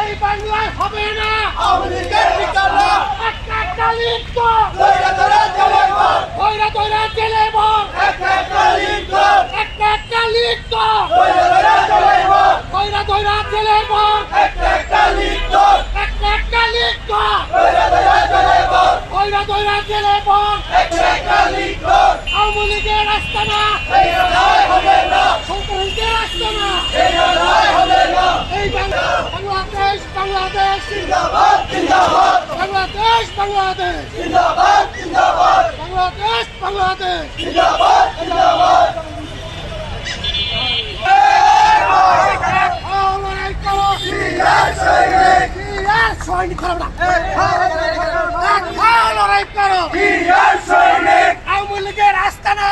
এই বাংলায় হবে না একটা লিপ্ত ধৈরা ধৈরা জেলে ভর একটা লিপ্ত ধৈরা ধৈরা জেলে ভর একটা লিপ্ত ধৈরা ধৈরা জেলে ভর আওয়ামী লীগের আস্তানা সন্ত্রাসীদের আস্তানা এই বাংলাদেশ বাংলাদেশ বাংলাদেশ বাংলাদেশ বাংলাদেশ বাংলাদেশ লড়াই করো আওয়ামী লীগের আস্তানা